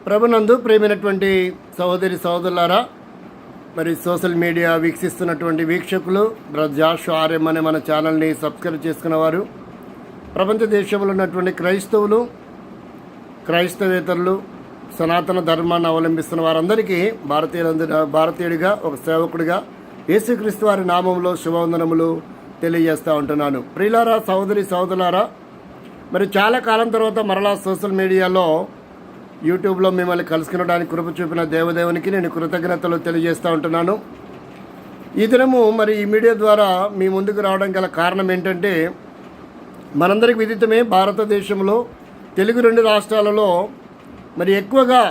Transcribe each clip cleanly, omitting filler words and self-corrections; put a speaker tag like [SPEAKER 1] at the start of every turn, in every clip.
[SPEAKER 1] ప్రభునందు ప్రేమైనటువంటి సహోదరి సహోదరులారా, మరి సోషల్ మీడియా వీక్షిస్తున్నటువంటి వీక్షకులు, బ్రదర్ జాషువా ఆర్ఎం అనే మన ఛానల్ని సబ్స్క్రైబ్ చేసుకున్నవారు, ప్రపంచ దేశంలో ఉన్నటువంటి క్రైస్తవులు, క్రైస్తవేతరులు, సనాతన ధర్మాన్ని అవలంబిస్తున్న వారందరికీ భారతీయుడిగా, ఒక సేవకుడిగా యేసుక్రీస్తు వారి నామంలో శుభవందనములు తెలియజేస్తూ ఉంటున్నాను. ప్రియులారా, సహోదరి సహోదరులారా, మరి చాలా కాలం తర్వాత మరలా సోషల్ మీడియాలో యూట్యూబ్లో మిమ్మల్ని కలుసుకునడానికి కృప చూపిన దేవదేవునికి నేను కృతజ్ఞతలు తెలియజేస్తూ ఉంటున్నాను. ఈ దినము మరి ఈ మీడియా ద్వారా మీ ముందుకు రావడం గల కారణం ఏంటంటే, మనందరికి విదితమే భారతదేశంలో తెలుగు 2 రాష్ట్రాలలో మరి ఎక్కువగా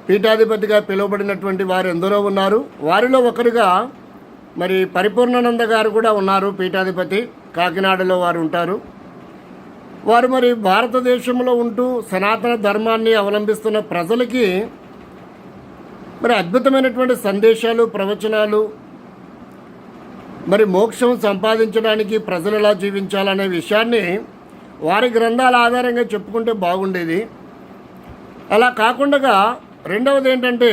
[SPEAKER 1] పీఠాధిపతిగా పిలువబడినటువంటి వారు ఎందరో ఉన్నారు. వారిలో ఒకరుగా మరి పరిపూర్ణానంద గారు కూడా ఉన్నారు. పీఠాధిపతి కాకినాడలో వారు ఉంటారు. వారు మరి భారతదేశంలో ఉంటూ సనాతన ధర్మాన్ని అవలంబిస్తున్న ప్రజలకి మరి అద్భుతమైనటువంటి సందేశాలు, ప్రవచనాలు, మరి మోక్షం సంపాదించడానికి ప్రజలు ఎలా జీవించాలనే విషయాన్ని వారి గ్రంథాల ఆధారంగా చెప్పుకుంటే బాగుండేది. అలా కాకుండా రెండవది ఏంటంటే,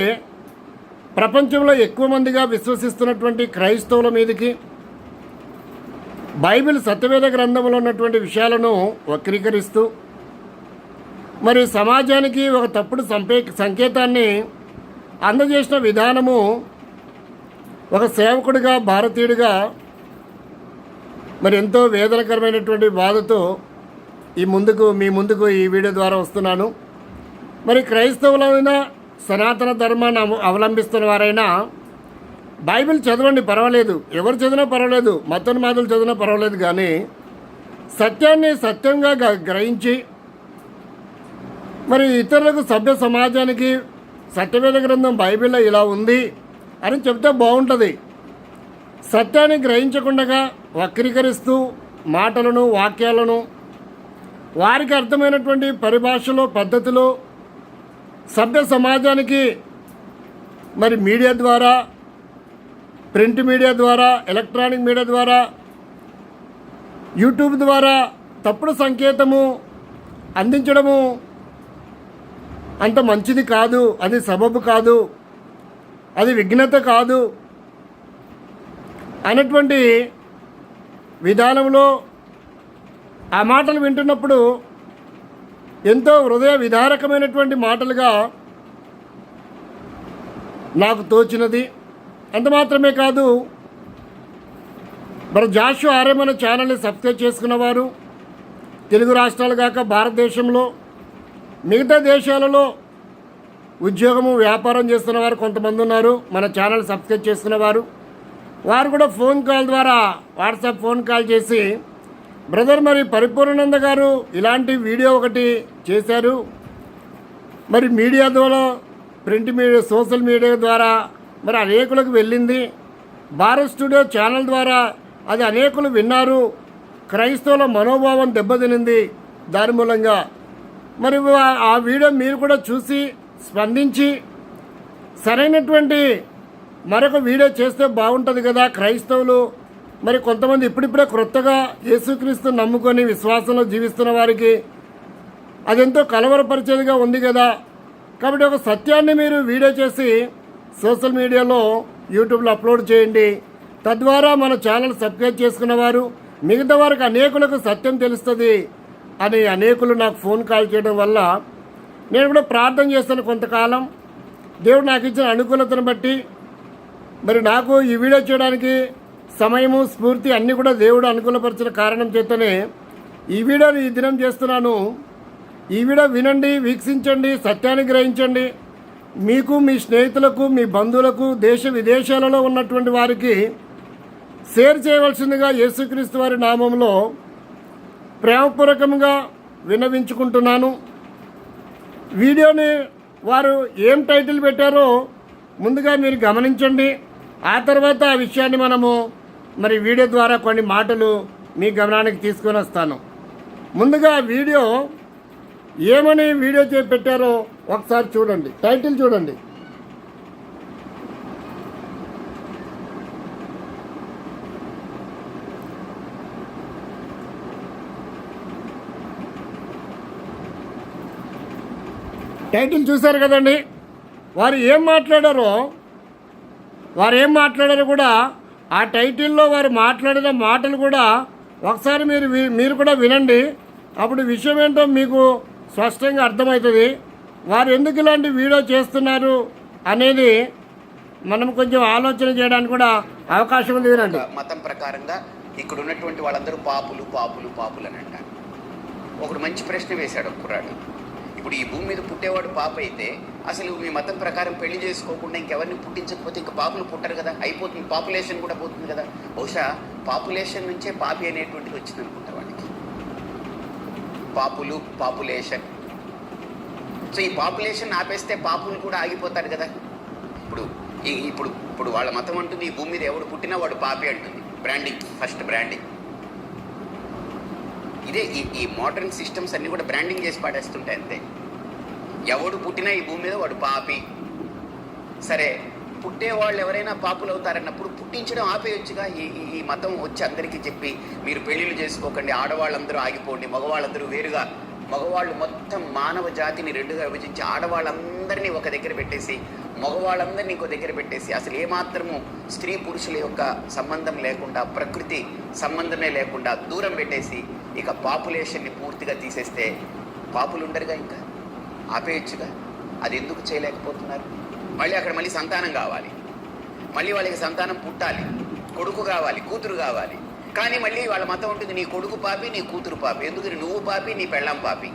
[SPEAKER 1] ప్రపంచంలో ఎక్కువ మందిగా విశ్వసిస్తున్నటువంటి క్రైస్తవుల మీదకి బైబిల్ సత్యవేద గ్రంథంలో ఉన్నటువంటి విషయాలను వక్రీకరిస్తూ మరి సమాజానికి ఒక తప్పుడు సంకేతాన్ని అందజేసిన విధానము ఒక సేవకుడిగా, భారతీయుడిగా మరి ఎంతో వేదనకరమైనటువంటి బాధతో మీ ముందుకు ఈ వీడియో ద్వారా వస్తున్నాను. మరి క్రైస్తవులైనా, సనాతన ధర్మాన్ని అవలంబిస్తున్న వారైనా బైబిల్ చదవండి, పర్వాలేదు. ఎవరు చదివినా పర్వాలేదు, మతోన్మాదులు చదివినా పర్వాలేదు. కానీ సత్యాన్ని సత్యంగా గ్రహించి మరి ఇతరులకు, సభ్య సమాజానికి సత్యవేద గ్రంథం బైబిల్లో ఇలా ఉంది అని చెప్తే బాగుంటుంది. సత్యాన్ని గ్రహించకుండా వక్రీకరిస్తూ మాటలను, వాక్యాలను వారికి అర్థమైనటువంటి పరిభాషలో, పద్ధతిలో సభ్య సమాజానికి మరి మీడియా ద్వారా, ప్రింట్ మీడియా ద్వారా, ఎలక్ట్రానిక్ మీడియా ద్వారా, యూట్యూబ్ ద్వారా తప్పుడు సంకేతము అందించడము అంత మంచిది కాదు. అది సబబు కాదు, అది విఘ్నత కాదు అన్నటువంటి విధానంలో ఆ మాటలు వింటున్నప్పుడు ఎంతో హృదయ విదారకమైనటువంటి మాటలుగా నాకు తోచినది. అంత మాత్రమే కాదు, మరి జాషువా ఆర్ఎం అనే ఛానల్ని సబ్స్క్రైబ్ చేసుకున్నవారు తెలుగు రాష్ట్రాలు కాక భారతదేశంలో మిగతా దేశాలలో ఉద్యోగము, వ్యాపారం చేస్తున్న వారు కొంతమంది ఉన్నారు. మన ఛానల్ సబ్స్క్రైబ్ చేసుకున్నవారు వారు కూడా ఫోన్ కాల్ ద్వారా, వాట్సాప్ ఫోన్ కాల్ చేసి, బ్రదర్ మరి పరిపూర్ణానంద గారు ఇలాంటి వీడియో ఒకటి చేశారు, మరి మీడియా ద్వారా, ప్రింట్ మీడియా, సోషల్ మీడియా ద్వారా మరి అనేకులకు వెళ్ళింది, భారత్ స్టూడియో ఛానల్ ద్వారా అది అనేకులు విన్నారు, క్రైస్తవుల మనోభావం దెబ్బతినింది దాని మూలంగా. మరి ఆ వీడియో మీరు కూడా చూసి స్పందించి సరైనటువంటి మరొక వీడియో చేస్తే బాగుంటుంది కదా. క్రైస్తవులు మరి కొంతమంది ఇప్పుడిప్పుడే క్రొత్తగా యేసుక్రీస్తు నమ్ముకొని విశ్వాసంలో జీవిస్తున్న వారికి అదెంతో కలవరపరిచేదిగా ఉంది కదా. కాబట్టి ఒక సత్యాన్ని మీరు వీడియో చేసి సోషల్ మీడియాలో, యూట్యూబ్లో అప్లోడ్ చేయండి. తద్వారా మన ఛానల్ సబ్స్క్రైబ్ చేసుకున్నవారు మిగతా వారికి అనేకులకు సత్యం తెలుస్తుంది అని అనేకులు నాకు ఫోన్ కాల్ చేయడం వల్ల నేను కూడా ప్రార్థన చేస్తాను. కొంతకాలం దేవుడు నాకు ఇచ్చిన అనుకూలతను బట్టి మరి నాకు ఈ వీడియో చేయడానికి సమయము, స్ఫూర్తి అన్నీ కూడా దేవుడు అనుకూలపరిచిన కారణం చేతనే ఈ వీడియోని ఈ దినం చేస్తున్నాను. ఈ వీడియో వినండి, వీక్షించండి, సత్యాన్ని గ్రహించండి. మీకు, మీ స్నేహితులకు, మీ బంధువులకు, దేశ విదేశాలలో ఉన్నటువంటి వారికి షేర్ చేయవలసిందిగా యేసుక్రీస్తు వారి నామంలో ప్రేమపూర్వకంగా విన్నవించుకుంటున్నాను. వీడియోని వారు ఏం టైటిల్ పెట్టారో ముందుగా మీరు గమనించండి. ఆ తర్వాత ఆ విషయాన్ని మనము మరి వీడియో ద్వారా కొన్ని మాటలు మీ గమనానికి తీసుకొని వస్తాను. ముందుగా వీడియో ఏమని వీడియో పెట్టారో ఒకసారి చూడండి. టైటిల్ చూడండి. టైటిల్ చూశారు కదండి. వారు ఏం మాట్లాడారో కూడా ఆ టైటిల్లో వారు మాట్లాడిన మాటలు కూడా ఒకసారి మీరు కూడా వినండి. అప్పుడు విషయం ఏంటో మీకు స్పష్టంగా అర్థమవుతుంది. వారు ఎందుకు ఇలాంటి వీడియో చేస్తున్నారు అనేది మనం కొంచెం ఆలోచన చేయడానికి కూడా అవకాశం ఉంది. వినండి.
[SPEAKER 2] మతం ప్రకారంగా ఇక్కడ ఉన్నటువంటి వాళ్ళందరూ పాపులు పాపులు పాపులు అని అంటారు. ఒకడు మంచి ప్రశ్న వేశాడు ఒక కుర్రాడు. ఇప్పుడు ఈ భూమి మీద పుట్టేవాడు పాప అయితే అసలు మీ మతం ప్రకారం పెళ్లి చేసుకోకుండా ఇంకెవరిని పుట్టించకపోతే ఇంకా పాపులు పుట్టరు కదా, అయిపోతుంది, పాపులేషన్ కూడా పోతుంది కదా. బహుశా పాపులేషన్ నుంచే పాపి అనేటువంటిది వచ్చింది అనుకుంటా వాడికి. పాపులు, పాపులేషన్. సో ఈ పాపులేషన్ ఆపేస్తే పాపులు కూడా ఆగిపోతారు కదా. ఇప్పుడు వాళ్ళ మతం అంటుంది ఈ భూమి మీద ఎవడు పుట్టినా వాడు పాపి అంటుంది. Branding, first branding. ఇదే ఈ మోడర్న్ సిస్టమ్స్ అన్నీ కూడా బ్రాండింగ్ చేసి పాడేస్తుంటాయి అంతే. ఎవడు పుట్టినా ఈ భూమి మీద వాడు పాపి. సరే, పుట్టేవాళ్ళు ఎవరైనా పాపులు అవుతారన్నప్పుడు పుట్టించడం ఆపేయొచ్చుగా. ఈ మతం వచ్చి అందరికీ చెప్పి మీరు పెళ్ళిళ్ళు చేసుకోకండి, ఆడవాళ్ళందరూ ఆగిపోండి, మగవాళ్ళందరూ వేరుగా, మగవాళ్ళు మొత్తం మానవ జాతిని రెండుగా విభజించి ఆడవాళ్ళందరినీ ఒక దగ్గర పెట్టేసి మగవాళ్ళందరినీ ఇంకో దగ్గర పెట్టేసి అసలు ఏమాత్రము స్త్రీ పురుషుల యొక్క సంబంధం లేకుండా, ప్రకృతి సంబంధమే లేకుండా దూరం పెట్టేసి ఇక పాపులేషన్ని పూర్తిగా తీసేస్తే పాపులు ఉండరుగా, ఇంకా ఆపేయచ్చుగా. అది ఎందుకు చేయలేకపోతున్నారు? మళ్ళీ సంతానం కావాలి, మళ్ళీ వాళ్ళకి సంతానం పుట్టాలి, కొడుకు కావాలి, కూతురు కావాలి. కానీ మళ్ళీ వాళ్ళ మతం ఉంటుంది నీ కొడుకు పాపి, నీ కూతురు పాపి. ఎందుకని నువ్వు పాపి, నీ పెళ్ళాం పాపి.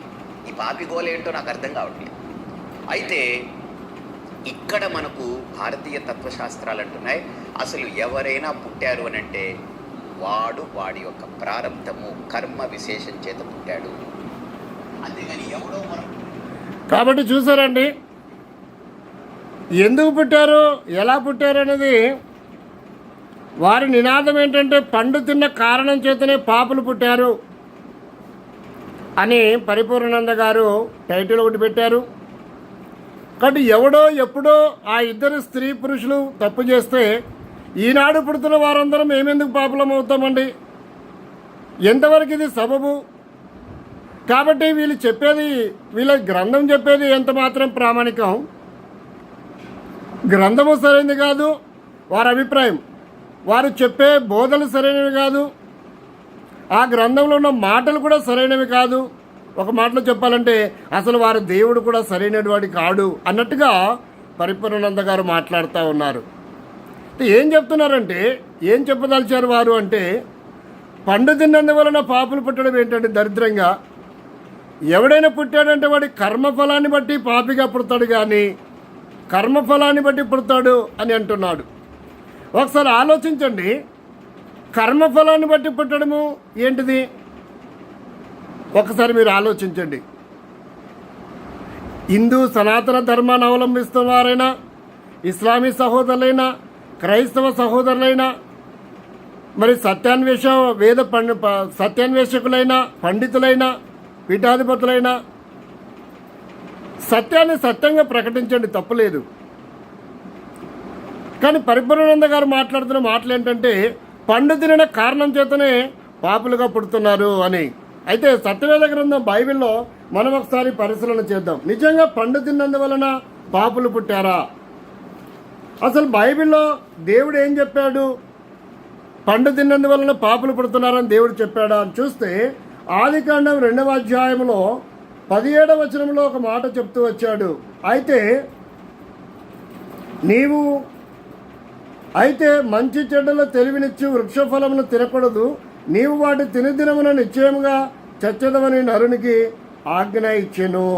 [SPEAKER 2] ఈ పాపి గోల ఏంటో నాకు అర్థం కావట్లేదు. అయితే ఇక్కడ మనకు భారతీయ తత్వశాస్త్రాలు అంటున్నాయి అసలు ఎవరైనా పుట్టారు అని అంటే వాడి యొక్క ప్రారంధము కర్మ విశేషం చేత పుట్టాడు, అంతేగాని ఎవడో మనం.
[SPEAKER 1] కాబట్టి చూసారండి, ఎందుకు పుట్టారు, ఎలా పుట్టారు అనేది వారి నినాదం ఏంటంటే పండు తిన్న కారణం చేతనే పాపులు పుట్టారు అని పరిపూర్ణానంద గారు టైటిల్ ఒకటి పెట్టారు. కాబట్టి ఎవడో ఎప్పుడో ఆ ఇద్దరు స్త్రీ పురుషులు తప్పు చేస్తే ఈనాడు పుడుతున్న వారందరం మేమెందుకు పాపులం అవుతామండి? ఎంతవరకు ఇది సబబు? కాబట్టి వీళ్ళ గ్రంథం చెప్పేది ఎంత మాత్రం ప్రామాణికం? గ్రంథము సరైనది కాదు, వారి అభిప్రాయం. వారు చెప్పే బోధలు సరైనవి కాదు, ఆ గ్రంథంలో ఉన్న మాటలు కూడా సరైనవి కాదు. ఒక మాటలో చెప్పాలంటే అసలు వారి దేవుడు కూడా సరైనటువంటి కాడు అన్నట్టుగా పరిపూర్ణానంద గారు మాట్లాడుతూ ఉన్నారు. ఏం చెప్తున్నారంటే, ఏం చెప్పదలిచారు వారు అంటే, పండు తిన్నందువలన పాపులు పుట్టడం ఏంటంటే దరిద్రంగా. ఎవడైనా పుట్టాడంటే వాడి కర్మఫలాన్ని బట్టి పాపిగా పుడతాడు, కానీ కర్మఫలాన్ని బట్టి పుడతాడు అని అంటున్నాడు. ఒకసారి ఆలోచించండి, కర్మఫలాన్ని బట్టి పుట్టడము ఏంటిది? ఒకసారి మీరు ఆలోచించండి. హిందూ సనాతన ధర్మాన్ని అవలంబిస్తున్న వారైనా, ఇస్లామీ సహోదరులైనా, క్రైస్తవ సహోదరులైనా, మరి సత్యాన్వేషకులైనా, పండితులైనా, పీఠాధిపతులైనా సత్యాన్ని సత్యంగా ప్రకటించండి, తప్పులేదు. కానీ పరిపూర్ణానంద గారు మాట్లాడుతున్న మాటలు ఏంటంటే పండు తిన కారణం చేతనే పాపులుగా పుడుతున్నారు అని. అయితే సత్యవేద గ్రంథం బైబిల్లో మనం ఒకసారి పరిశీలన చేద్దాం. నిజంగా పండు తిన్నందువలన పాపులు పుట్టారా? అసలు బైబిల్లో దేవుడు ఏం చెప్పాడు? పండు తిన్నందువలన పాపులు పుడుతున్నారని దేవుడు చెప్పాడా అని చూస్తే ఆదికాండం 2వ అధ్యాయంలో 17వ వచనంలో ఒక మాట చెప్తూ వచ్చాడు. అయితే మంచి చెడ్డల తెలివినిచ్చి వృక్షఫలమును తినకూడదు, నీవు వాటి తినుదినమున నిశ్చయముగా చచ్చదవని నరునికి ఆజ్ఞ ఇచ్చెను.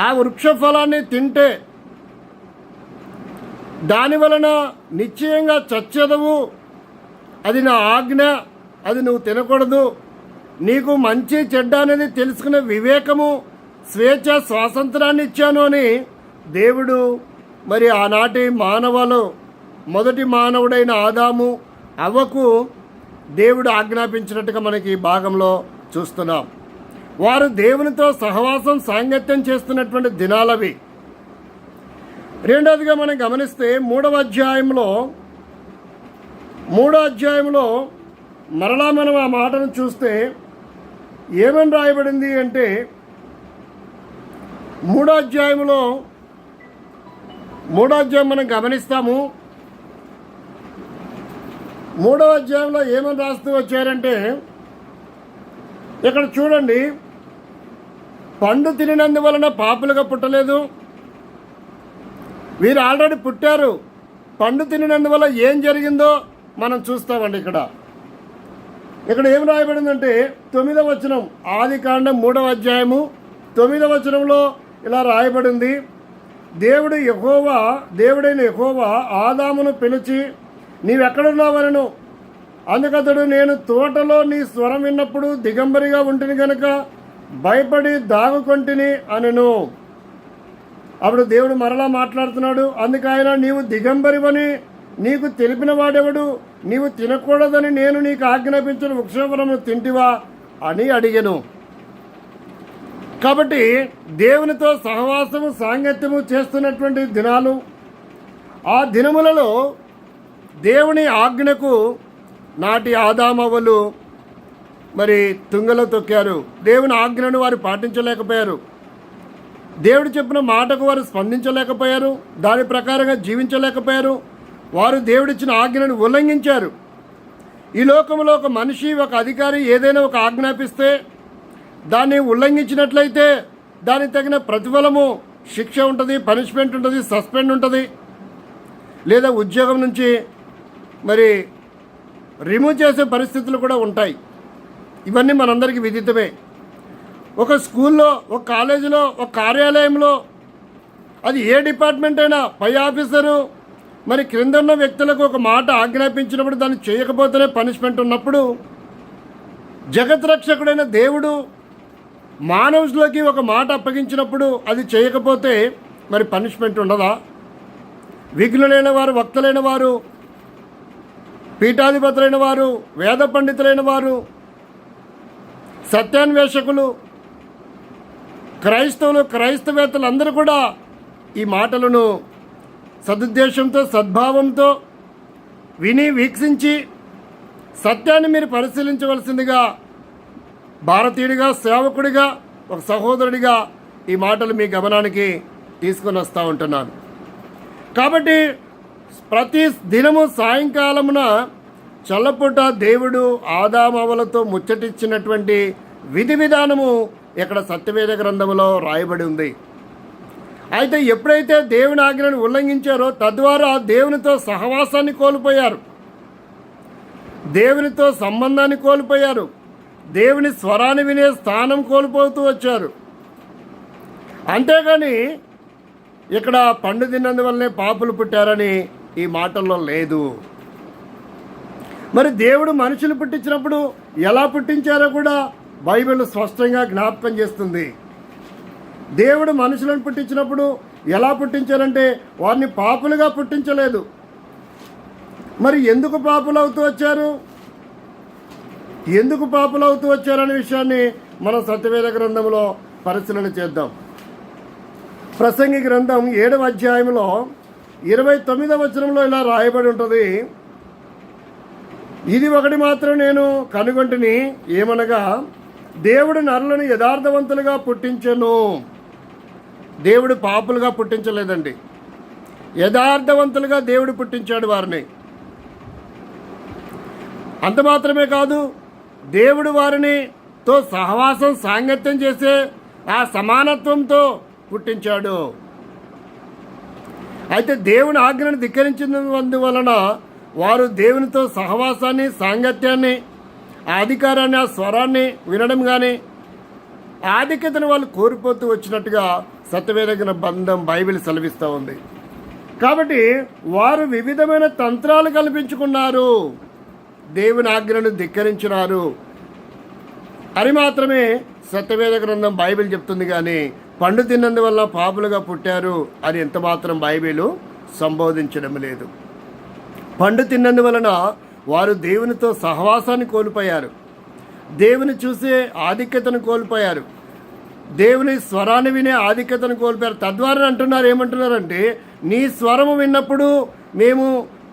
[SPEAKER 1] ఆ వృక్షఫలాన్ని తింటే దాని వలన నిశ్చయంగా చచ్చదవు, అది నా ఆజ్ఞ, అది నువ్వు తినకూడదు. నీకు మంచి చెడ్డ అనేది తెలుసుకునే వివేకము, స్వేచ్ఛ, స్వాతంత్రాన్ని ఇచ్చాను అని దేవుడు మరి ఆనాటి మొదటి మానవుడైన ఆదాము అవ్వకు దేవుడు ఆజ్ఞాపించినట్టుగా మనకి ఈ భాగంలో చూస్తున్నాం. వారు దేవునితో సహవాసం, సాంగత్యం చేస్తున్నటువంటి దినాలవి. రెండవదిగా మనం గమనిస్తే 3వ అధ్యాయంలో మరలా మనం ఆ మాటను చూస్తే ఏమని రాయబడింది అంటే 3వ అధ్యాయంలో 3వ అధ్యాయం మనం గమనిస్తాము. 3వ అధ్యాయంలో ఏమని రాస్తూ వచ్చారంటే, ఇక్కడ చూడండి, పండు తినినందువలన పాపులుగా పుట్టలేదు, వీరు ఆల్రెడీ పుట్టారు. పండు తినినందువల్ల ఏం జరిగిందో మనం చూస్తామండి. ఇక్కడ ఏం రాయబడిందంటే 9వ వచనం, ఆదికాండం 3వ అధ్యాయము 9వ వచనంలో ఇలా రాయబడింది. దేవుడైన యెహోవా ఆదామును పిలిచి, నీవెక్కడున్నావనను. అందుకతడు, నేను తోటలో నీ స్వరం విన్నప్పుడు దిగంబరిగా ఉంటిని గనుక భయపడి దాగుకొంటిని అనెను. అప్పుడు దేవుడు మరలా మాట్లాడుతున్నాడు. అందుకు ఆయన, నీవు దిగంబరివని నీకు తెలిపిన వాడెవడు? నీవు తినకూడదని నేను నీకు ఆజ్ఞాపించిన వృక్షఫలమును తింటివా అని అడిగెను. కాబట్టి దేవునితో సహవాసము సాంగత్యము చేస్తున్నటువంటి దినాలు, ఆ దినములలో దేవుని ఆజ్ఞకు నాటి ఆదామవ్వలు మరి తుంగలో తొక్కారు. దేవుని ఆజ్ఞను వారు పాటించలేకపోయారు. దేవుడు చెప్పిన మాటకు వారు స్పందించలేకపోయారు. దాని ప్రకారంగా జీవించలేకపోయారు. వారు దేవుడిచ్చిన ఆజ్ఞను ఉల్లంఘించారు. ఈ లోకంలో ఒక మనిషి, ఒక అధికారి ఏదైనా ఒక ఆజ్ఞాపిస్తే దాన్ని ఉల్లంఘించినట్లయితే దానికి తగిన ప్రతిఫలము, శిక్ష ఉంటుంది, పనిష్మెంట్ ఉంటుంది, సస్పెండ్ ఉంటుంది, లేదా ఉద్యోగం నుంచి మరి రిమూవ్ చేసే పరిస్థితులు కూడా ఉంటాయి. ఇవన్నీ మనందరికీ విదితమే. ఒక స్కూల్లో, ఒక కాలేజీలో, ఒక కార్యాలయంలో, అది ఏ డిపార్ట్మెంట్ అయినా పై ఆఫీసరు మరి క్రింద ఉన్న వ్యక్తులకు ఒక మాట ఆజ్ఞాపించినప్పుడు దాన్ని చేయకపోతేనే పనిష్మెంట్ ఉన్నప్పుడు, జగద్రక్షకుడైన దేవుడు మానవులకి ఒక మాట అప్పగించినప్పుడు అది చేయకపోతే మరి పనిష్మెంట్ ఉండదా? విఘ్నులైన వారు, వక్తలైన వారు, పీఠాధిపతులైన వారు, వేద పండితులైన వారు, సత్యాన్వేషకులు, క్రైస్తవేత్తలు అందరూ కూడా ఈ మాటలను సదుద్దేశంతో, సద్భావంతో విని వీక్షించి సత్యాన్ని మీరు పరిశీలించవలసిందిగా భారతీయుడిగా, సేవకుడిగా, ఒక సహోదరుడిగా ఈ మాటలు మీ గమనానికి తీసుకొని వస్తూ ఉంటున్నాను. కాబట్టి ప్రతి దినము సాయంకాలమున చల్లపూట దేవుడు ఆదామవ్వలతో ముచ్చటిచ్చినటువంటి విధి విధానము ఇక్కడ సత్యవేద గ్రంథంలో రాయబడి ఉంది. అయితే ఎప్పుడైతే దేవుని ఆజ్ఞను ఉల్లంఘించారో తద్వారా దేవునితో సహవాసాన్ని కోల్పోయారు, దేవునితో సంబంధాన్ని కోల్పోయారు, దేవుని స్వరాన్ని వినే స్థానం కోల్పోతూ వచ్చారు. అంతేగాని ఇక్కడ పండు తిన్నందువల్లనే పాపులు పుట్టారని ఈ మాటల్లో లేదు. మరి దేవుడు మనుషులు పుట్టించినప్పుడు ఎలా పుట్టించారో కూడా బైబిల్ స్పష్టంగా జ్ఞాపకం చేస్తుంది. దేవుడు మనుషులను పుట్టించినప్పుడు ఎలా పుట్టించారంటే వారిని పాపులుగా పుట్టించలేదు. మరి ఎందుకు పాపులు అవుతూ వచ్చారు? ఎందుకు పాపులు అవుతూ వచ్చారనే విషయాన్ని మనం సత్యవేద గ్రంథంలో పరిశీలన చేద్దాం. ప్రసంగి గ్రంథం 7వ అధ్యాయంలో 29వ వచనంలో ఇలా రాయబడి ఉంటుంది. ఇది ఒకటి మాత్రం నేను కనుగొంటిని, ఏమనగా దేవుడు నరులను యథార్థవంతులుగా పుట్టించెను. దేవుడు పాపులుగా పుట్టించలేదండి, యథార్థవంతులుగా దేవుడు పుట్టించాడు వారిని. అంత మాత్రమే కాదు, దేవుడు వారిని తో సహవాసం, సాంగత్యం చేసే ఆ సమానత్వంతో పుట్టించాడు. అయితే దేవుని ఆజ్ఞను ధిక్కరించినందువలన వారు దేవునితో సహవాసాన్ని, సాంగత్యాన్ని, ఆ అధికారాన్ని, ఆ స్వరాన్ని వినడం కానీ ఆధిక్యతను వాళ్ళు కోల్పోతూ వచ్చినట్టుగా సత్యవేద బంధం బైబిల్ సెలవిస్తూ ఉంది. కాబట్టి వారు వివిధమైన తంత్రాలు కల్పించుకున్నారు, దేవుని ఆజ్ఞను ధిక్కరించినారు అని మాత్రమే సత్యవేద గ్రంథం బైబిల్ చెప్తుంది. కానీ పండు తిన్నందువల్ల పాపులుగా పుట్టారు అని ఎంత మాత్రం బైబిల్ సంబోధించడం లేదు. పండు తిన్నందువలన వారు దేవునితో సహవాసాన్ని కోల్పోయారు, దేవుని చూసే ఆధిక్యతను కోల్పోయారు, దేవుని స్వరాన్ని వినే ఆధిక్యతను కోల్పోయారు. తద్వారా ఏమంటున్నారంటే నీ స్వరము విన్నప్పుడు మేము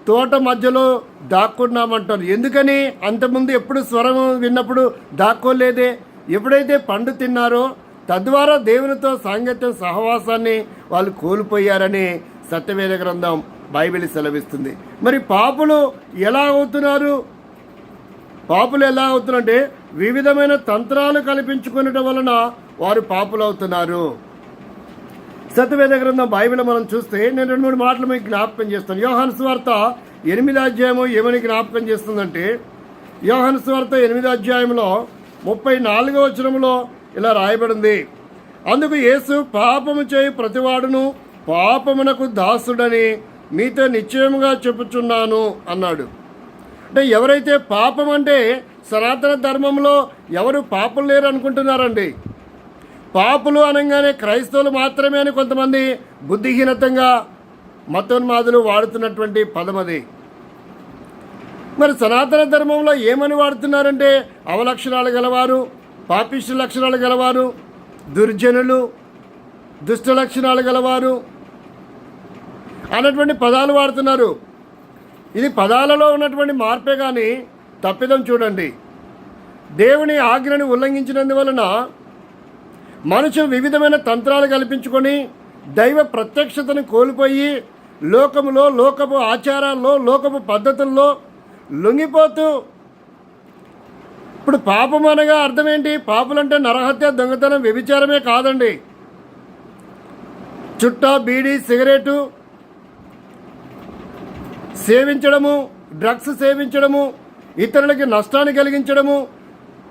[SPEAKER 1] తోట మధ్యలో దాక్కున్నామంటారు. ఎందుకని? అంతకుముందు ఎప్పుడు స్వరం విన్నప్పుడు దాక్కోలేదే, ఎప్పుడైతే పండు తిన్నారో తద్వారా దేవునితో సాంగత్యం సహవాసాన్ని వాళ్ళు కోల్పోయారని సత్యవేద గ్రంథం బైబిల్ సెలవిస్తుంది. మరి పాపులు ఎలా అవుతున్నారు? పాపులు ఎలా అవుతున్నారంటే వివిధమైన తంత్రాలు కల్పించుకునటం వలన వారు పాపులు అవుతున్నారు. సత్యవేద గ్రంథం బైబిల్ మనం చూస్తే నేను 2-3 మాటలు మీకు జ్ఞాపకం చేస్తాను. యోహాను సువార్త 8వ అధ్యాయము ఏమని జ్ఞాపకం చేస్తుందంటే, యోహాను సువార్త 8వ అధ్యాయంలో 34వ వచనంలో ఇలా రాయబడింది, అందుకు యేసు పాపము చేయు ప్రతివాడును పాపమునకు దాసుడని మీతో నిశ్చయముగా చెప్పుచున్నాను అన్నాడు. అంటే ఎవరైతే పాపం అంటే సనాతన ధర్మంలో ఎవరు పాపులు లేరు అనుకుంటున్నారండి. పాపులు అనగానే క్రైస్తవులు మాత్రమే అని కొంతమంది బుద్ధిహీనతంగా మతోన్మాదులు వాడుతున్నటువంటి పదం అది. మరి సనాతన ధర్మంలో ఏమని వాడుతున్నారంటే అవలక్షణాలు గలవారు, పాపిష్టి లక్షణాలు గలవారు, దుర్జనులు, దుష్ట లక్షణాలు గలవారు అన్నటువంటి పదాలు వాడుతున్నారు. ఇది పదాలలో ఉన్నటువంటి మార్పే కానీ తప్పిదం చూడండి. దేవుని ఆజ్ఞని ఉల్లంఘించినందువలన మనుషులు వివిధమైన తంత్రాలు కల్పించుకొని దైవ ప్రత్యక్షతను కోల్పోయి లోకములో, లోకపు ఆచారాల్లో, లోకపు పద్ధతుల్లో లొంగిపోతూ, ఇప్పుడు పాపం అనగా అర్థం ఏంటి? పాపులంటే నరహత్య, దొంగతనం, వ్యభిచారమే కాదండి. చుట్టా, బీడీ, సిగరెటు సేవించడము, డ్రగ్స్ సేవించడము, ఇతరులకి నష్టాన్ని కలిగించడము,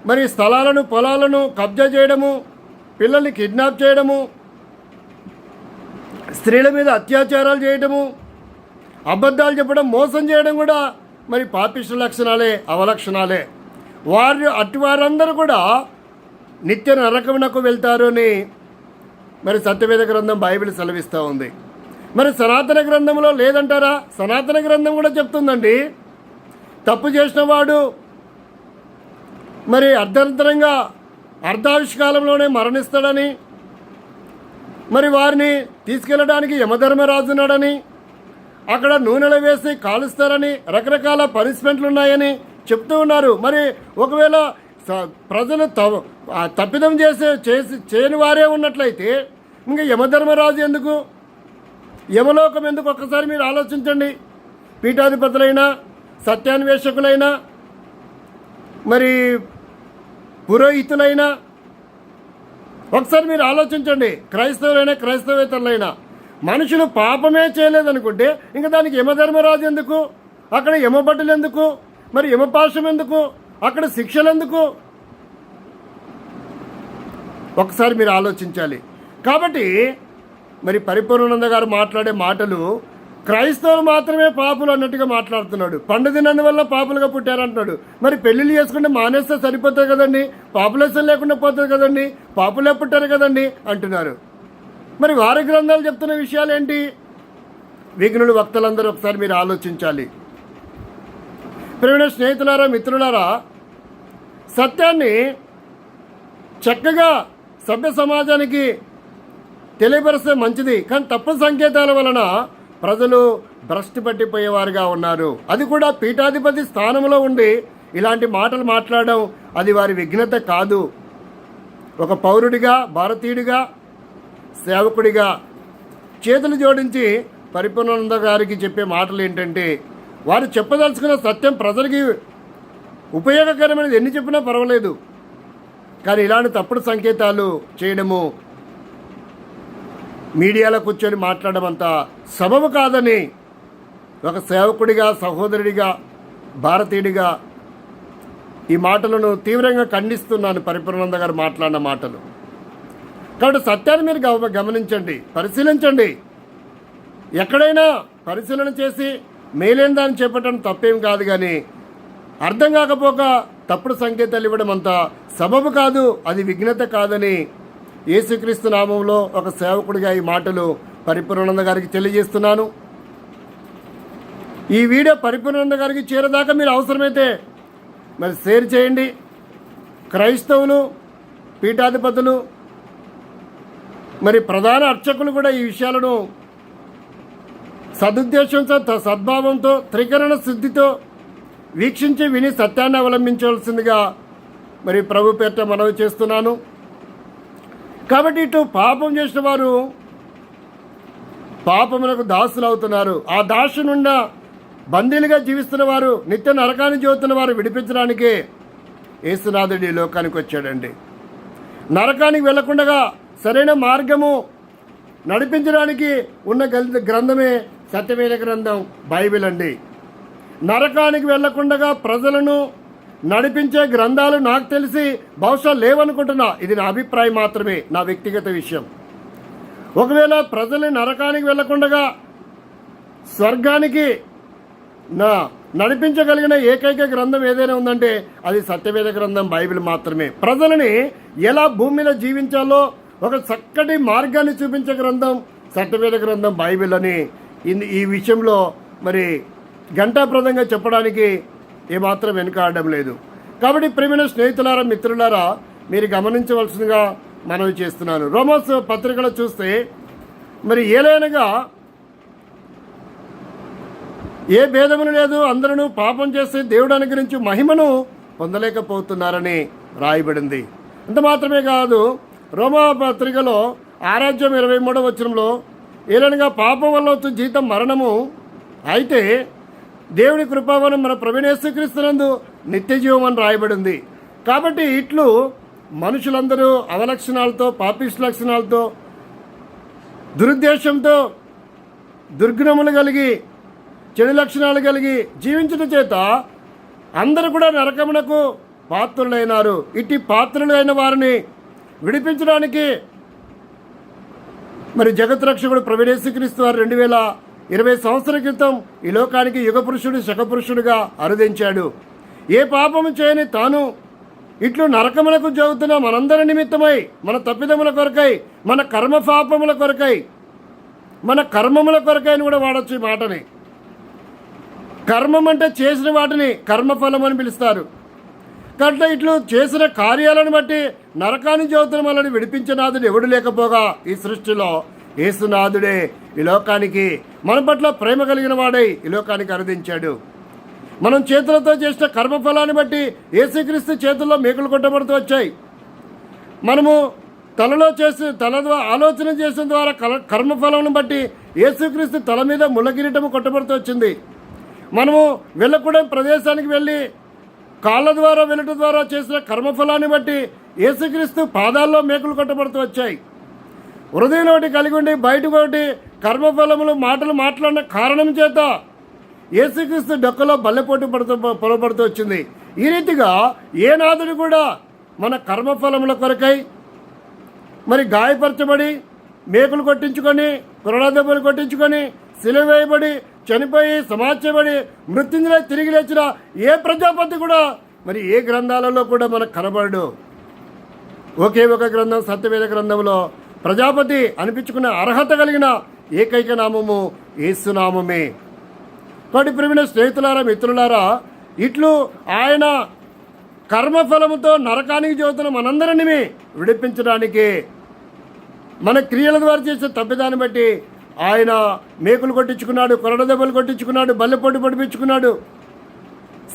[SPEAKER 1] మరి స్థలాలను, పొలాలను కబ్జా చేయడము, పిల్లల్ని కిడ్నాప్ చేయడము, స్త్రీల మీద అత్యాచారాలు చేయడము, అబద్ధాలు చెప్పడం, మోసం చేయడం కూడా మరి పాపిష్ట లక్షణాలే, అవలక్షణాలే. వారందరూ కూడా నిత్య నరకమునకు వెళ్తారు అని మరి సత్యవేద గ్రంథం బైబిల్ సెలవిస్తూ ఉంది. మరి సనాతన గ్రంథంలో లేదంటారా? సనాతన గ్రంథం కూడా చెప్తుందండి, తప్పు చేసిన వాడు మరి అర్ధంతరంగా అర్ధావిష్కాలంలోనే మరణిస్తాడని, మరి వారిని తీసుకెళ్ళడానికి యమధర్మరాజు ఉన్నాడని, అక్కడ నూనెలో వేసి కాలుస్తారని, రకరకాల పనిష్మెంట్లు ఉన్నాయని చెప్తూ ఉన్నారు. మరి ఒకవేళ ప్రజలు తప్పిదం చేయని వారే ఉన్నట్లయితే ఇంకా యమధర్మరాజు ఎందుకు, యమలోకం ఎందుకు? ఒక్కసారి మీరు ఆలోచించండి. పీఠాధిపతులైనా, సత్యాన్వేషకులైనా, మరి పురోహితులైనా ఒకసారి మీరు ఆలోచించండి. క్రైస్తవులైనా, క్రైస్తవేతరులైనా మనుషులు పాపమే చేయలేదనుకుంటే ఇంకా దానికి యమధర్మరాజు ఎందుకు? అక్కడ యమభటులు ఎందుకు? మరి యమపాశం ఎందుకు? అక్కడ శిక్షలు ఎందుకు? ఒకసారి మీరు ఆలోచించాలి. కాబట్టి మరి పరిపూర్ణానంద గారు మాట్లాడే మాటలు క్రైస్తవులు మాత్రమే పాపులు అన్నట్టుగా మాట్లాడుతున్నాడు. పండు తిన్నందువల్ల పాపులుగా పుట్టారంటున్నాడు. మరి పెళ్ళిళ్ళు చేసుకుంటే మానేస్తే సరిపోతుంది కదండి, పాపులేషన్ లేకుండా పోతుంది కదండి, పాపులే పుట్టారు కదండి అంటున్నారు. మరి వారి గ్రంథాలు చెప్తున్న విషయాలు ఏంటి? విఘ్నులు వక్తలందరూ ఒకసారి మీరు ఆలోచించాలి. ప్రియమైన స్నేహితులారా, మిత్రులారా, సత్యాన్ని చక్కగా సభ్య సమాజానికి తెలియపరిస్తే మంచిది. కానీ తప్పు సంకేతాల వలన ప్రజలు భ్రష్టు పట్టిపోయేవారుగా ఉన్నారు. అది కూడా పీఠాధిపతి స్థానంలో ఉండి ఇలాంటి మాటలు మాట్లాడడం అది వారి విఘ్నత కాదు. ఒక పౌరుడిగా, భారతీయుడిగా, సేవకుడిగా చేతులు జోడించి పరిపూర్ణానంద గారికి చెప్పే మాటలు ఏంటంటే, వారు చెప్పదలుచుకున్న సత్యం ప్రజలకి ఉపయోగకరమైనది ఎన్ని చెప్పినా పర్వాలేదు, కానీ ఇలాంటి తప్పుడు సంకేతాలు చేయడము, మీడియాలో కూర్చొని మాట్లాడడం అంత సబబు కాదని ఒక సేవకుడిగా, సహోదరుడిగా, భారతీయుడిగా ఈ మాటలను తీవ్రంగా ఖండిస్తున్నాను. పరిపూర్ణానంద గారు మాట్లాడిన మాటలు. కాబట్టి సత్యాన్ని మీరు గమనించండి, పరిశీలించండి. ఎక్కడైనా పరిశీలన చేసి మేలైన దాన్ని చేపట్టడం తప్పేం కాదు, కానీ అర్థం కాకపోక తప్పుడు సంకేతాలు ఇవ్వడం అంత సబబు కాదు, అది విఘ్నత కాదని యేసుక్రీస్తు నామంలో ఒక సేవకుడిగా ఈ మాటలు పరిపూర్ణానంద గారికి తెలియజేస్తున్నాను. ఈ వీడియో పరిపూర్ణానంద గారికి చేరేదాకా మీరు అవసరమైతే మరి షేర్ చేయండి. క్రైస్తవులు, పీఠాధిపతులు, మరి ప్రధాన అర్చకులు కూడా ఈ విషయాలను సదుద్దేశంతో, సద్భావంతో, త్రికరణ శుద్ధితో వీక్షించి విని సత్యాన్ని అవలంబించవలసిందిగా మరి ప్రభు పేరిట మనవి చేస్తున్నాను. కాబట్టి ఇటు పాపం చేసిన వారు పాపములకు దాసులు అవుతున్నారు. ఆ దాసు నుండి బందీలుగా జీవిస్తున్న వారు, నిత్య నరకాన్ని జీవుతున్న వారు విడిపించడానికే యేసునాథుడు ఈ లోకానికి వచ్చాడండి. నరకానికి వెళ్లకుండా సరైన మార్గము నడిపించడానికి ఉన్న గ్రంథమే సత్యవేద గ్రంథం బైబిల్ అండి. నరకానికి వెళ్లకుండా ప్రజలను నడిపించే గ్రంథాలు నాకు తెలిసి బహుశా లేవనుకుంటున్నా. ఇది నా అభిప్రాయం మాత్రమే, నా వ్యక్తిగత విషయం. ఒకవేళ ప్రజల్ని నరకానికి వెళ్లకుండా స్వర్గానికి నడిపించగలిగిన ఏకైక గ్రంథం ఏదైనా ఉందంటే అది సత్యవేద గ్రంథం బైబిల్ మాత్రమే. ప్రజలని ఎలా భూమి మీద జీవించాలో ఒక చక్కటి మార్గాన్ని చూపించే గ్రంథం సత్యవేద గ్రంథం బైబిల్ అని ఈ విషయంలో మరి ఘంటాప్రదంగా చెప్పడానికి ఏమాత్రం వెనుకాడడం లేదు. కాబట్టి ప్రియమైన స్నేహితులారా, మిత్రులారా, మీరు గమనించవలసిందిగా మనవి చేస్తున్నాను. రోమన్స్ పత్రికలో చూస్తే మరి ఏలైనగా ఏ భేదములు లేదు, అందరూ పాపం చేసి దేవుడు అనుగ్రహించి మహిమను పొందలేకపోతున్నారని రాయబడింది. అంత మాత్రమే కాదు, రోమా పత్రికలో 6:23 వచనంలో ఏలైనగా పాపం వల్ల వచ్చే జీతం మరణము, అయితే దేవుని కృపావరం మన ప్రభువైన యేసుక్రీస్తునందు నిత్య జీవం అని రాయబడింది. కాబట్టి ఇట్లు మనుషులందరూ అవలక్షణాలతో, పాపిష్ట లక్షణాలతో, దురుద్దేశంతో, దుర్గుణములు కలిగి, చెడు లక్షణాలు కలిగి జీవించడం చేత అందరూ కూడా నరకమునకు పాత్రులైనారు. ఇట్టి పాత్రులైన వారిని విడిపించడానికి మరి జగద్రక్షకుడు ప్రభువైన యేసుక్రీస్తు వారు 2020 సంవత్సరాల క్రితం ఈ లోకానికి యుగపురుషుడు, శకపురుషుడుగా అరుదించాడు. ఏ పాపము చేయని తాను ఇట్లు నరకములకు జరుగుతున్న మనందరి నిమిత్తమై, మన తప్పిదముల కొరకై, మన కర్మపాపముల కొరకై, మన కర్మముల కొరకై అని కూడా వాడచ్చు ఈ మాటని. కర్మం అంటే చేసిన వాటిని కర్మఫలం అని పిలుస్తారు. కాబట్టి ఇట్లు చేసిన కార్యాలను బట్టి నరకాన్ని జరుగుతున్న వాళ్ళని విడిపించే నాథుడు ఎవడు లేకపోగా ఈ సృష్టిలో యేసునాథుడే ఈ లోకానికి మన పట్ల ప్రేమ కలిగిన వాడై ఈ లోకానికి అరుదించాడు. మనం చేతులతో చేసిన కర్మఫలాన్ని బట్టి యేసుక్రీస్తు చేతుల్లో మేకులు కొట్టబడుతూ వచ్చాయి. మనము తల ద్వారా ఆలోచన చేసిన ద్వారా కర్మఫలం బట్టి యేసుక్రీస్తు తల మీద ముళ్ళకిరీటము కొట్టబడుతూ వచ్చింది. మనము వెళ్ళకూడని ప్రదేశానికి వెళ్ళి కాళ్ళ ద్వారా వెళ్ళటం ద్వారా చేసిన కర్మఫలాన్ని బట్టి యేసుక్రీస్తు పాదాల్లో మేకులు కొట్టబడుతూ వచ్చాయి. హృదయం ఒకటి కలిగి ఉండి బయటకు ఒకటి కర్మఫలములు మాటలు మాట్లాడిన కారణం చేత యేసుక్రీస్తు డొక్కలో బల్లెపోటు పొలపడుతూ వచ్చింది. ఈ రీతిగా ఏ నాథుడు కూడా మన కర్మఫలముల కొరకై మరి గాయపరచబడి, మేకులు కొట్టించుకొని, కొరడాదెబ్బలు కొట్టించుకొని, సిలువ వేయబడి, చనిపోయి, సమాధించబడి, మృత్యుంజయుడై తిరిగి లేచిన ఏ ప్రజాపతి కూడా మరి ఏ గ్రంథాలలో కూడా మనకు కనబడడు. ఒకే ఒక గ్రంథం సత్యవేద గ్రంథంలో ప్రజాపతి అనిపించుకునే అర్హత కలిగిన ఏకైక నామము యేసునామమే. కాబట్టి ప్రియమైన స్నేహితులారా, మిత్రులారా, ఇట్లు ఆయన కర్మఫలముతో నరకానికి జరుగుతున్న మనందరినీ విడిపించడానికి మన క్రియల ద్వారా చేసే తప్పిదాన్ని బట్టి ఆయన మేకులు కొట్టించుకున్నాడు, కొరడ దెబ్బలు కొట్టించుకున్నాడు, బల్లెపోటు పడిపించుకున్నాడు,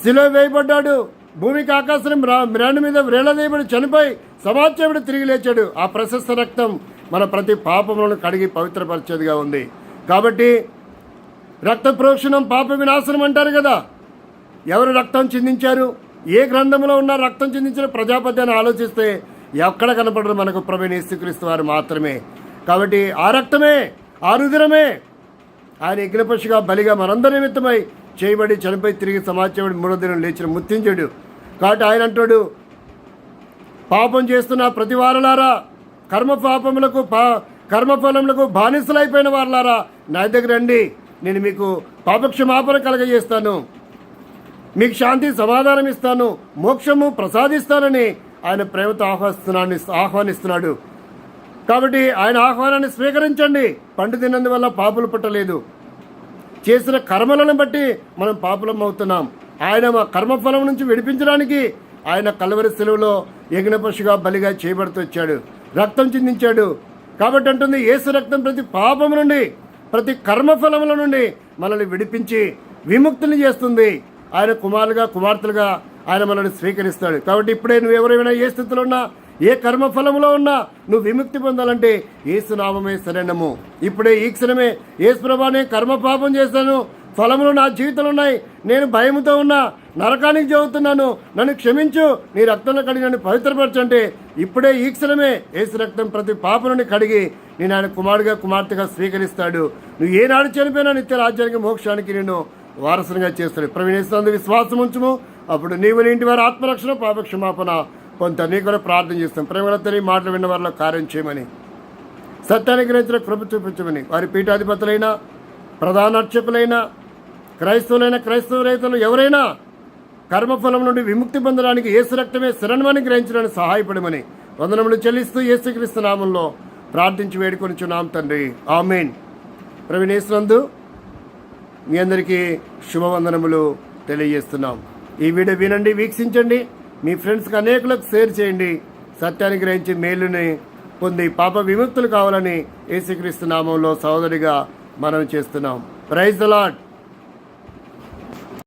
[SPEAKER 1] శిలువ వేయబడ్డాడు, భూమికి ఆకాశం మ్రాండ్ మీద వ్రేళదేవుడు చనిపోయి సమాజముడు తిరిగి లేచాడు. ఆ ప్రశస్త రక్తం మన ప్రతి పాపములను కడిగి పవిత్రపరిచేదిగా ఉంది. కాబట్టి రక్త ప్రోక్షణం పాప వినాశనం అంటారు కదా. ఎవరు రక్తం చిందించారు? ఏ గ్రంథంలో ఉన్న రక్తం చిందించిన ప్రజాపతి అని ఆలోచిస్తే ఎక్కడ కనపడరు మనకు ప్రభువైన యేసుక్రీస్తు వారు మాత్రమే. కాబట్టి ఆ రక్తమే, ఆ రుధిరమే ఆయన యజ్ఞపశుగా బలిగా మనందరి నిమిత్తమై చేయబడి చనిపోయి తిరిగి సమాజముడు 3వ దినం లేచిన ముత్తించుడు. కాబట్టి ఆయన అంటాడు, పాపం చేస్తున్న ప్రతి వారలారా, కర్మఫలములకు బానిసలైపోయిన వారలారా నా దగ్గర రండి, నేను మీకు పాపక్షమాపణ కలగజేస్తాను, మీకు శాంతి సమాధానం ఇస్తాను, మోక్షము ప్రసాదిస్తానని ఆయన ప్రేమతో ఆహ్వానిస్తున్నాడు. కాబట్టి ఆయన ఆహ్వానాన్ని స్వీకరించండి. పండు తిన్నందువల్ల పాపులు పుట్టలేదు, చేసిన కర్మలను బట్టి మనం పాపులం అవుతున్నాం. ఆయన మా కర్మఫలం నుంచి విడిపించడానికి ఆయన కల్వరి శిలువలో యజ్ఞపశుగా బలిగా చేయబడుతూ వచ్చాడు, రక్తం చిందించాడు. కాబట్టి అంటుంది, యేసు రక్తం ప్రతి పాపము నుండి, ప్రతి కర్మఫలముల నుండి మనల్ని విడిపించి విముక్తులు చేస్తుంది. ఆయన కుమారులుగా, కుమార్తెలుగా ఆయన మనల్ని స్వీకరిస్తాడు. కాబట్టి ఇప్పుడే నువ్వు ఎవరైనా ఏ స్థితిలో ఉన్నా, ఏ కర్మఫలంలో ఉన్నా నువ్వు విముక్తి పొందాలంటే యేసునామమే శరణము. ఇప్పుడే ఈ క్షణమే యేసు ప్రభువా, నేను కర్మ పాపం చేశాను, ఫలములు నా జీవితంలో ఉన్నాయి, నేను భయముతో ఉన్నా, నరకానికి చెబుతున్నాను, నన్ను క్షమించు, నీ రక్తంలో కడిగి నన్ను పవిత్రపరచంటే ఇప్పుడే ఈ క్షణమే యేసు రక్తం ప్రతి పాపనుని కడిగి నేను ఆయన కుమారుడిగా కుమార్తెగా స్వీకరిస్తాడు. నువ్వు ఏనాడు చనిపోయినా నిత్య రాజ్యానికి మోక్షానికి నేను వారసునిగా చేస్తాడు. ప్రవీణేశ్వరందు విశ్వాసం ఉంచుము, అప్పుడు నీవు నీ ఇంటి వారి ఆత్మరక్షణ పాపక్షమాపణ పొందుతారు. నీకు కూడా ప్రార్థన చేస్తాం. ప్రేమలతో నీ మాటలు విన్న వారిలో కార్యం చేయమని, సత్యానికి గ్రహించిన కృప చూపించమని, వారి పీఠాధిపతులైన, ప్రధాన అర్చకులైన, క్రైస్తవులైన, క్రైస్తవులైతలు ఎవరైనా కర్మఫలం నుండి విముక్తి పొందడానికి యేసు రక్తమే శరణమని గ్రహించడానికి సహాయపడమని వందనములు చెల్లిస్తూ యేసుక్రీస్తు నామంలో ప్రార్థించి వేడుకొనిచున్నాం తండ్రి, ఆమేన్. ప్రవీణేశ్వరందు మీ అందరికీ శుభవందనములు తెలియజేస్తున్నాం. ఈ వీడియో వినండి, వీక్షించండి, మీ ఫ్రెండ్స్కి అనేకులకు షేర్ చేయండి. సత్యాన్ని గ్రహించి మేలుని పొంది పాప విముక్తులు కావాలని యేసుక్రీస్తు నామంలో సహోదరిగా మనం చేస్తున్నాం. Praise the lord.